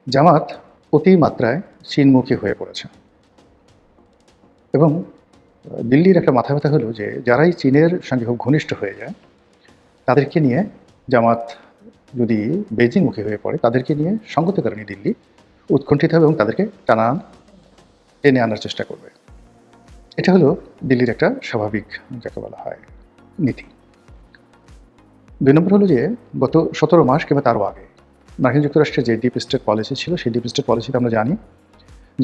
জামাত অতিমাত্রায় চীনমুখী হয়ে পড়েছে এবং দিল্লির একটা মাথা ব্যথা হলো যে যারাই চীনের সঙ্গে খুব ঘনিষ্ঠ হয়ে যায় তাদেরকে নিয়ে জামাত যদি বেইজিংমুখী হয়ে পড়ে তাদেরকে নিয়ে সঙ্গত কারণে দিল্লি উৎকণ্ঠিত হবে এবং তাদেরকে টেনে আনার চেষ্টা করবে। এটা হলো দিল্লির একটা স্বাভাবিক যাকে বলা হয় নীতি। ২ নম্বর হলো যে গত ১৭ মাস কিংবা তারও আগে মার্কিন যুক্তরাষ্ট্রের যে ডিপ স্টেট পলিসি ছিল সেই ডিপ স্টেট পলিসিতে আমরা জানি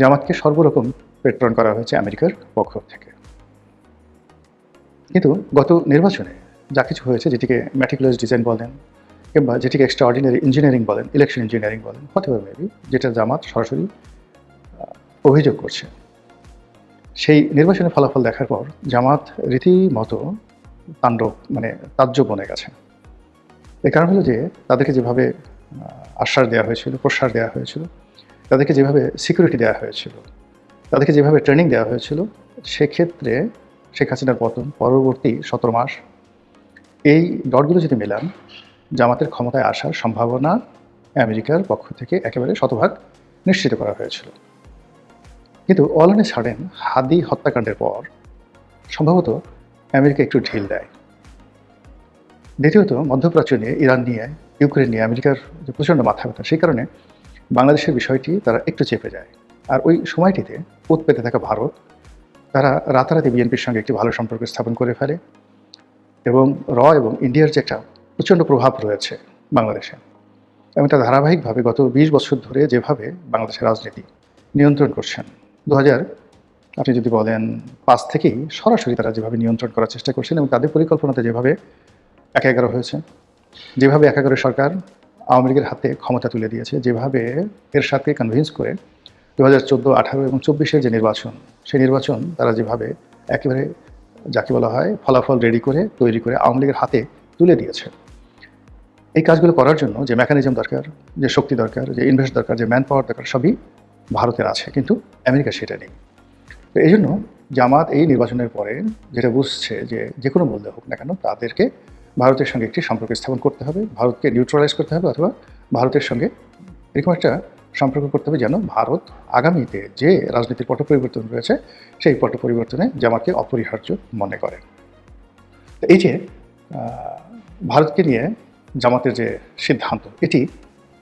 জামাতকে সর্বরকম প্রেরণ করা হয়েছে আমেরিকার পক্ষ থেকে। কিন্তু গত নির্বাচনে যা কিছু হয়েছে যেটিকে ম্যাটিকুলাস ডিজাইন বলেন কিংবা যেটিকে এক্সট্রা অর্ডিনারি ইঞ্জিনিয়ারিং বলেন, ইলেকশন ইঞ্জিনিয়ারিং বলেন, হোয়াটএভার মেবি, যেটা জামাত সরাসরি অভিযোগ করছে, সেই নির্বাচনের ফলাফল দেখার পর জামাত রীতিমতো তাণ্ডব তাজ্জব বনে গেছে। এর কারণ হলো যে তাদেরকে যেভাবে আশ্বাস দেওয়া হয়েছিল, প্রশ্বাস দেওয়া হয়েছিল, তাদেরকে যেভাবে সিকিউরিটি দেওয়া হয়েছিল, তাদেরকে যেভাবে ট্রেনিং দেওয়া হয়েছিল, সেক্ষেত্রে শেখ হাসিনার পতন পরবর্তী ১৭ মাস এই ডটগুলো যদি মেলান জামাতের ক্ষমতায় আসার সম্ভাবনা আমেরিকার পক্ষ থেকে একেবারে শতভাগ নিশ্চিত করা হয়েছিল। কিন্তু অল অন এ সাডেন হাদি হত্যাকাণ্ডের পর সম্ভবত আমেরিকা একটু ঢিল দেয়। দ্বিতীয়ত মধ্যপ্রাচ্য নিয়ে, ইরান নিয়ে, ইউক্রেন নিয়ে আমেরিকার যে প্রচণ্ড মাথা ব্যথা, সেই কারণে বাংলাদেশের বিষয়টি তারা একটু চেপে যায়। আর ওই সময়টিতে পোত পেতে থাকা ভারত তারা রাতারাতি বিএনপির সঙ্গে একটি ভালো সম্পর্ক স্থাপন করে ফেলে এবং এবং ইন্ডিয়ার যে একটা প্রচণ্ড প্রভাব রয়েছে বাংলাদেশে এবং তারা ধারাবাহিকভাবে গত ২০ বছর ধরে যেভাবে বাংলাদেশের রাজনীতি নিয়ন্ত্রণ করছেন, ২০০০ আপনি যদি বলেন ৫ থেকেই সরাসরি তারা যেভাবে নিয়ন্ত্রণ করার চেষ্টা করছেন এবং তাদের পরিকল্পনাতে যেভাবে ১/১১ হয়েছে, যেভাবে ১/১১ সরকার আওয়ামী লীগের হাতে ক্ষমতা তুলে দিয়েছে, যেভাবে এর সাথে কনভিন্স করে ২০১৪, ১৮ এবং ২৪-এর যে নির্বাচন, সেই নির্বাচন তারা যেভাবে একেবারে যাকে বলা হয় ফলাফল রেডি করে তৈরি করে আওয়ামী লীগের হাতে তুলে দিয়েছে। এই কাজগুলো করার জন্য যে মেকানিজম দরকার, যে শক্তি দরকার, যে ইনভেস্ট দরকার, যে ম্যান পাওয়ার দরকার, সবই ভারতের আছে, কিন্তু আমেরিকা সেটা নেই। তো এই জন্য জামাত এই নির্বাচনের পরে যেটা বুঝছে যে যে কোনো মূল্যে হোক না কেন তাদেরকে ভারতের সঙ্গে একটি সম্পর্ক স্থাপন করতে হবে, ভারতকে নিউট্রালাইজ করতে হবে, অথবা ভারতের সঙ্গে এরকম একটা সম্পর্ক করতে হবে যেন ভারত আগামীতে যে রাজনীতির পট পরিবর্তন রয়েছে সেই পট পরিবর্তনে জামাতকে অপরিহার্য মনে করে। তো এই যে ভারতকে নিয়ে জামাতের যে সিদ্ধান্ত, এটি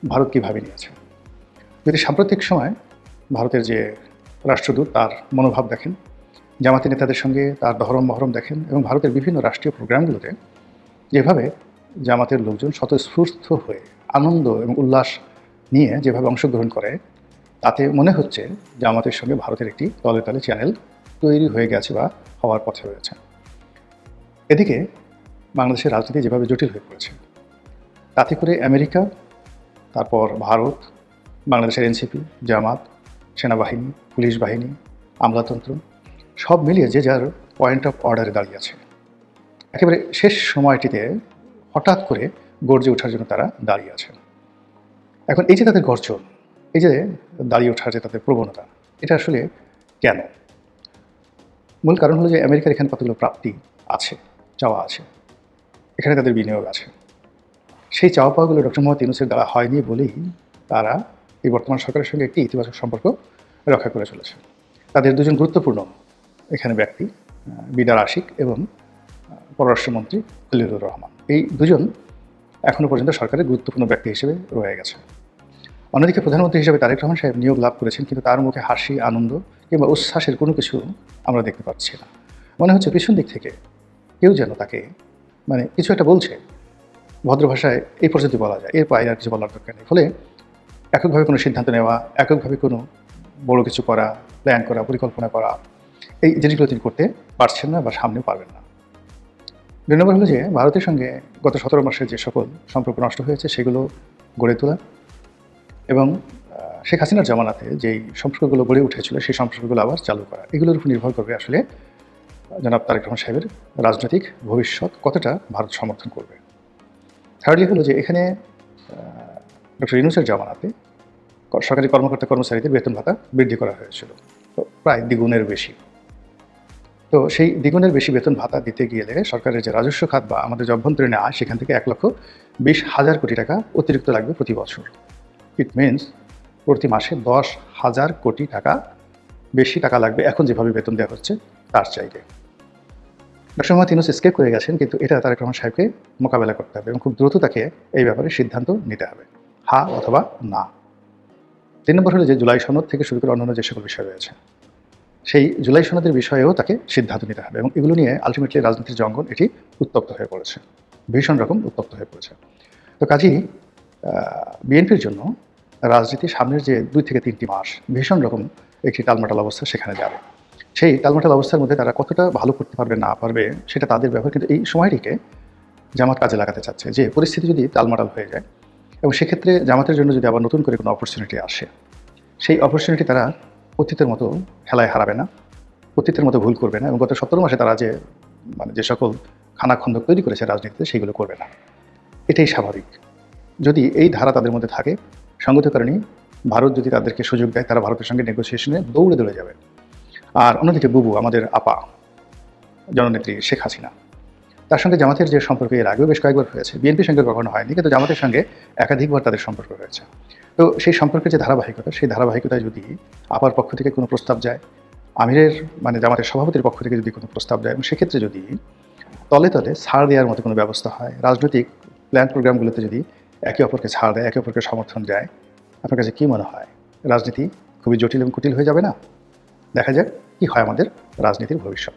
ভারত কীভাবে নিয়েছে, যদি সাম্প্রতিক সময় ভারতের যে রাষ্ট্রদূত তার মনোভাব দেখেন, জামাতি নেতাদের সঙ্গে তার দহরম মহরম দেখেন এবং ভারতের বিভিন্ন রাষ্ট্রীয় প্রোগ্রামগুলোতে যেভাবে জামাতের লোকজন স্বতঃস্ফূর্ত হয়ে আনন্দ এবং উল্লাস নিয়ে যেভাবে অংশগ্রহণ করে, তাতে মনে হচ্ছে জামাতের সঙ্গে ভারতের একটি তলে তলে চ্যানেল তৈরি হয়ে গেছে বা হওয়ার পথে রয়েছে। এদিকে বাংলাদেশের রাজনীতি যেভাবে জটিল হয়ে পড়েছে, তাতে করে আমেরিকা, তারপর ভারত, বাংলাদেশের এনসিপি, জামাত, সেনাবাহিনী, পুলিশ বাহিনী, আমলাতন্ত্র সব মিলিয়ে যে যার পয়েন্ট অফ অর্ডারে দাঁড়িয়ে আছে। একেবারে শেষ সময়টিতে হঠাৎ করে গর্জে ওঠার জন্য তারা দাঁড়িয়ে আছেন। এখন এই যে তাদের গর্জন, এই যে দাঁড়িয়ে ওঠার যে তাদের প্রবণতা, এটা আসলে কেন? মূল কারণ হলো যে আমেরিকার এখানে কতগুলো প্রাপ্তি আছে, চাওয়া আছে, এখানে তাদের বিনিয়োগ আছে। সেই চাওয়া পাওয়াগুলো ডক্টর মোহাম্মদ ইউনূসের দ্বারা হয়নি বলেই তারা এই বর্তমান সরকারের সঙ্গে একটি ইতিবাচক সম্পর্ক রক্ষা করে চলেছে। তাদের দুজন গুরুত্বপূর্ণ এখানে ব্যক্তি, বিডার আশিক এবং পররাষ্ট্রমন্ত্রী খলিলুর রহমান, এই দুজন এখনও পর্যন্ত সরকারের গুরুত্বপূর্ণ ব্যক্তি হিসেবে রয়ে গেছে। অন্যদিকে প্রধানমন্ত্রী হিসেবে তারেক রহমান সাহেব নিয়োগ লাভ করেছেন, কিন্তু তার মুখে হাসি, আনন্দ কিংবা উচ্ছ্বাসের কোনো কিছু আমরা দেখতে পাচ্ছি না। মনে হচ্ছে পিছন দিক থেকে কেউ যেন তাকে কিছু একটা বলছে, ভদ্র ভাষায় এই পর্যন্ত বলা যায়, এর বাইরে আর কিছু বলার দরকার নেই। ফলে এককভাবে কোনো সিদ্ধান্ত নেওয়া, এককভাবে কোনো বড় কিছু করা, প্ল্যান করা, পরিকল্পনা করা, এই জিনিসগুলো তিনি করতে পারছেন না বা সামনেও পারবেন না। ২ নম্বর হলো যে ভারতের সঙ্গে গত ১৭ মাসের যে সকল সম্পর্ক নষ্ট হয়েছে সেগুলো গড়ে তোলা এবং শেখ হাসিনার জামানাতে যেই সম্পর্কগুলো গড়ে উঠেছিল সেই সম্পর্কগুলো আবার চালু করা, এগুলোর উপর নির্ভর করবে আসলে জনাব তারেক রহমান সাহেবের রাজনৈতিক ভবিষ্যৎ কতটা ভারত সমর্থন করবে। থার্ডলি হলো যে এখানে ডক্টর ইউনূসের জামানাতে সরকারি কর্মকর্তা কর্মচারীদের বেতন ভাতা বৃদ্ধি করা হয়েছিল প্রায় দ্বিগুণের বেশি। তো সেই দ্বিগুণের বেশি বেতন ভাতা দিতে গেলে সরকারের যে রাজস্ব খাত বা আমাদের যে অভ্যন্তরীণ আয়, সেখান থেকে ১,২০,০০০ কোটি টাকা অতিরিক্ত লাগবে প্রতি বছর। ইট মিনস প্রতি মাসে 10,000 কোটি টাকা বেশি টাকা লাগবে এখন যেভাবে বেতন দেওয়া হচ্ছে তার চাইতে। ডক্টর মোহাম্মদ ইউনূস এসকেপ করে গেছেন, কিন্তু এটা তারেক রহমান সাহেবকে মোকাবেলা করতে হবে এবং খুব দ্রুত তাকে এই ব্যাপারে সিদ্ধান্ত নিতে হবে, হা অথবা না। 3 নম্বর হলো যে জুলাই সনদ থেকে শুরু করে অন্যান্য যে সকল বিষয় রয়েছে, সেই জুলাই সনদের বিষয়েও তাকে সিদ্ধান্ত নিতে হবে এবং এগুলো নিয়ে আলটিমেটলি রাজনীতির জঙ্গল এটি উত্তপ্ত হয়ে পড়েছে, ভীষণ রকম উত্তপ্ত হয়ে পড়েছে। তো কাজেই বিএনপির জন্য রাজনীতি সামনের যে 2 থেকে 3টি মাস ভীষণ রকম একটি টালমাটাল অবস্থা সেখানে যাবে। সেই টালমাটাল অবস্থার মধ্যে তারা কতটা ভালো করতে পারবে না পারবে সেটা তাদের ব্যাপার, কিন্তু এই সময়টিকে জামাত কাজে লাগাতে চাচ্ছে। যে পরিস্থিতি যদি টালমাটাল হয়ে যায় এবং সেক্ষেত্রে জামাতের জন্য যদি আবার নতুন করে কোনো অপরচুনিটি আসে, সেই অপরচুনিটি তারা অতীতের মতো খেলায় হারাবে না, অতীতের মতো ভুল করবে না এবং গত 17 মাসে তারা যে সকল খানাখন্দক তৈরি করেছে রাজনীতিতে সেগুলো করবে না। এটাই স্বাভাবিক। যদি এই ধারা তাদের মধ্যে থাকে, সঙ্গত কারণেই ভারত যদি তাদেরকে সুযোগ দেয় তারা ভারতের সঙ্গে নেগোসিয়েশনে দৌড়ে দৌড়ে যাবে। আর অন্যদিকে বুবু আমাদের আপা জননেত্রী শেখ হাসিনা, তার সঙ্গে জামাতের যে সম্পর্ক এর আগেও বেশ কয়েকবার হয়েছে, বিএনপির সঙ্গে কখনো হয়নি, কিন্তু জামাতের সঙ্গে একাধিকবার তাদের সম্পর্ক হয়েছে। তো সেই সম্পর্কের যে ধারাবাহিকতা, সেই ধারাবাহিকতায় যদি আপার পক্ষ থেকে কোনো প্রস্তাব যায়, আমিরের জামাতের সভাপতির পক্ষ থেকে যদি কোনো প্রস্তাব যায় এবং সেক্ষেত্রে যদি তলে তলে ছাড় দেওয়ার মতো কোনো ব্যবস্থা হয়, রাজনৈতিক প্ল্যান প্রোগ্রামগুলোতে যদি একে অপরকে ছাড় দেয়, একে অপরকে সমর্থন যায়, আপনার কাছে কী মনে হয় রাজনীতি খুবই জটিল এবং কুটিল হয়ে যাবে না? দেখা যাক কী হয় আমাদের রাজনীতির ভবিষ্যৎ।